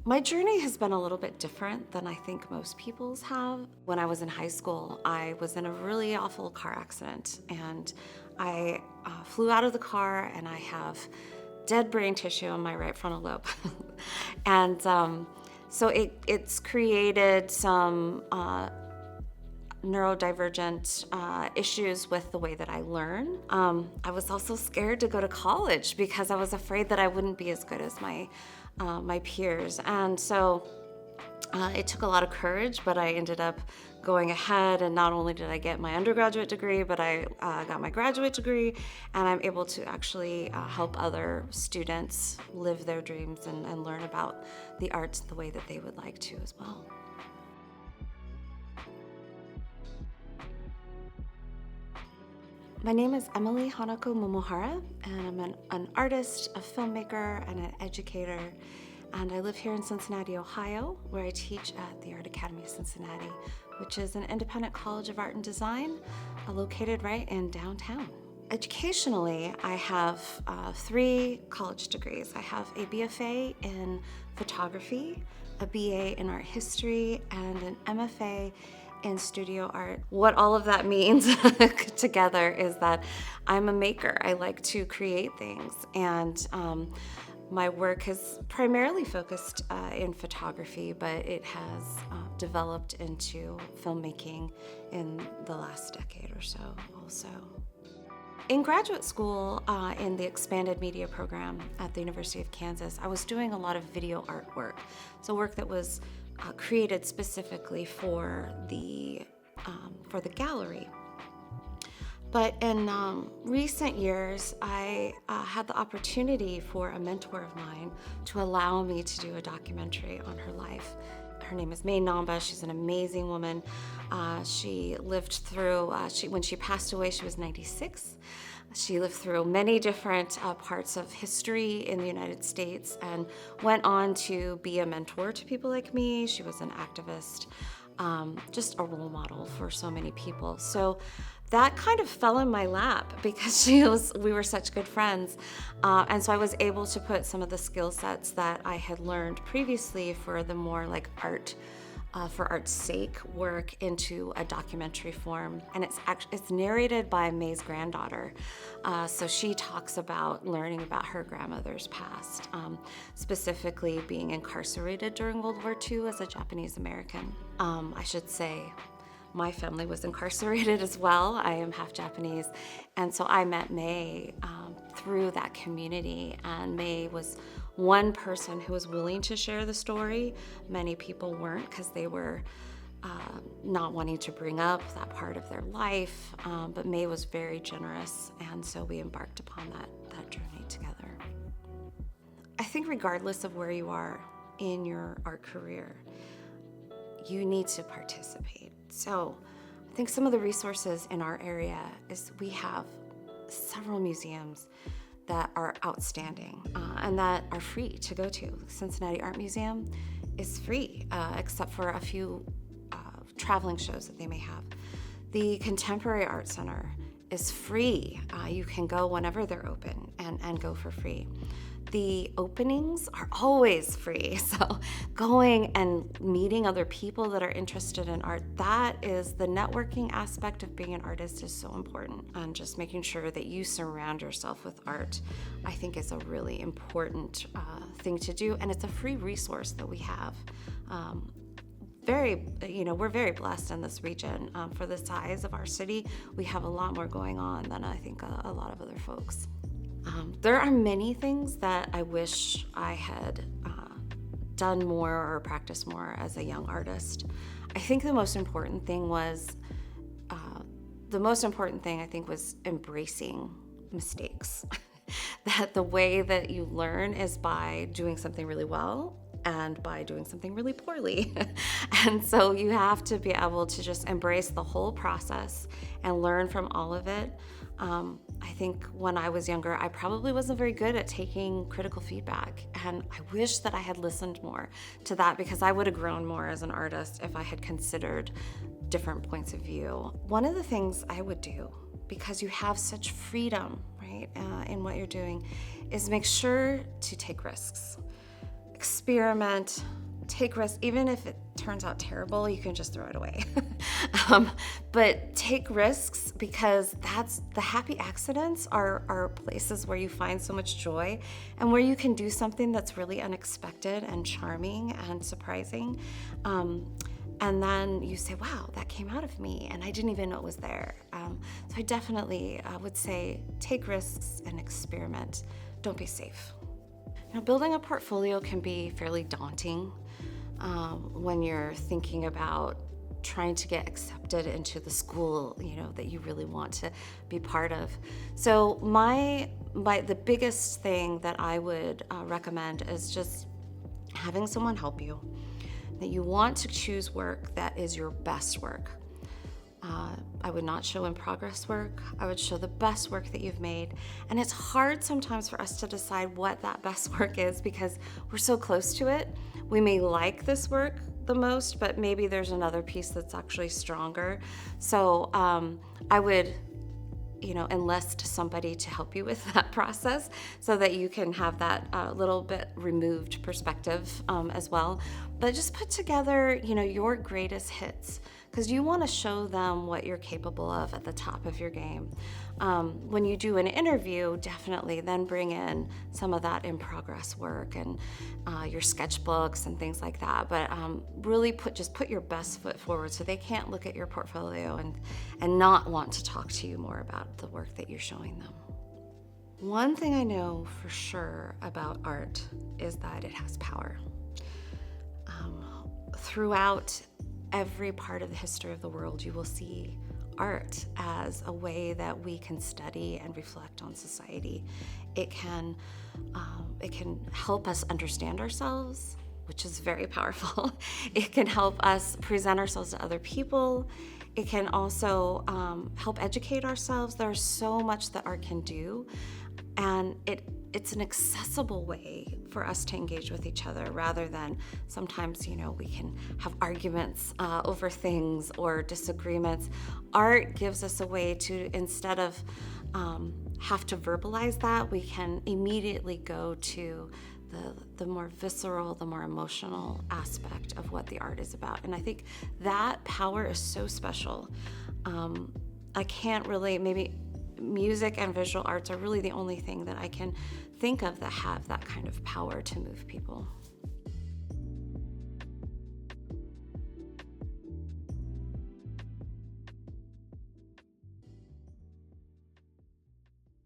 My journey has been a little bit different than I think most people's have. When I was in high school, I was in a really awful car accident, and I flew out of the car, and I have dead brain tissue on my right frontal lobe. and so it's created some neurodivergent issues with the way that I learn. I was also scared to go to college because I was afraid that I wouldn't be as good as my peers. And so it took a lot of courage, but I ended up going ahead, and not only did I get my undergraduate degree, but I got my graduate degree, and I'm able to actually help other students live their dreams and learn about the arts the way that they would like to as well. My name is Emily Hanako Momohara, and I'm an artist, a filmmaker, and an educator. And I live here in Cincinnati, Ohio, where I teach at the Art Academy of Cincinnati, which is an independent college of art and design located right in downtown. Educationally, I have 3 college degrees. I have a BFA in photography, a BA in art history, and an MFA in studio art. What all of that means together is that I'm a maker. I like to create things, and my work is primarily focused in photography, but it has developed into filmmaking in the last decade or so also. In graduate school, in the expanded media program at the University of Kansas, I was doing a lot of video artwork, so work that was created specifically for the gallery. But in recent years, I had the opportunity for a mentor of mine to allow me to do a documentary on her life. Her name is May Namba. She's an amazing woman. She lived through, when she passed away, she was 96. She lived through many different parts of history in the United States and went on to be a mentor to people like me. She was an activist, just a role model for so many people. So that kind of fell in my lap because we were such good friends. And so I was able to put some of the skill sets that I had learned previously for the more like art, for art's sake work into a documentary form. And it's narrated by May's granddaughter. So she talks about learning about her grandmother's past, specifically being incarcerated during World War II as a Japanese American. I should say, my family was incarcerated as well. I am half Japanese. And so I met May through that community. And May was one person who was willing to share the story. Many people weren't because they were not wanting to bring up that part of their life. But May was very generous. And so we embarked upon that journey together. I think regardless of where you are in your art career, you need to participate. So I think some of the resources in our area is we have several museums that are outstanding and that are free to go to. Cincinnati Art Museum is free, except for a few traveling shows that they may have. The Contemporary Art Center is free. You can go whenever they're open and go for free. The openings are always free. So going and meeting other people that are interested in art, that is the networking aspect of being an artist is so important. And just making sure that you surround yourself with art, I think is a really important thing to do. And it's a free resource that we have. We're very blessed in this region. For the size of our city, we have a lot more going on than I think a lot of other folks. There are many things that I wish I had done more or practiced more as a young artist. I think the most important thing was embracing mistakes. That the way that you learn is by doing something really well and by doing something really poorly. And so you have to be able to just embrace the whole process and learn from all of it. I think when I was younger, I probably wasn't very good at taking critical feedback, and I wish that I had listened more to that because I would have grown more as an artist if I had considered different points of view. One of the things I would do, because you have such freedom, right, in what you're doing, is make sure to take risks. Experiment, take risks. Even if it turns out terrible, you can just throw it away. But take risks, because that's the happy accidents are places where you find so much joy and where you can do something that's really unexpected and charming and surprising. And then you say, wow, that came out of me and I didn't even know it was there. So I definitely would say take risks and experiment. Don't be safe. Building a portfolio can be fairly daunting when you're thinking about trying to get accepted into the school, that you really want to be part of. So the biggest thing that I would recommend is just having someone help you, that you want to choose work that is your best work. I would not show in progress work. I would show the best work that you've made. And it's hard sometimes for us to decide what that best work is because we're so close to it. We may like this work the most, but maybe there's another piece that's actually stronger. So I would enlist somebody to help you with that process so that you can have that little bit removed perspective as well. But just put together, your greatest hits, because you want to show them what you're capable of at the top of your game. When you do an interview, definitely then bring in some of that in progress work and your sketchbooks and things like that. But really put your best foot forward so they can't look at your portfolio and not want to talk to you more about the work that you're showing them. One thing I know for sure about art is that it has power. Throughout every part of the history of the world, you will see art as a way that we can study and reflect on society. It can help us understand ourselves, which is very powerful. It can help us present ourselves to other people. It can also help educate ourselves. There's so much that art can do, and it's an accessible way for us to engage with each other rather than sometimes, we can have arguments over things or disagreements. Art gives us a way to, instead of have to verbalize that, we can immediately go to the more visceral, the more emotional aspect of what the art is about. And I think that power is so special. I can't really, maybe music and visual arts are really the only thing that I can think of that have that kind of power to move people.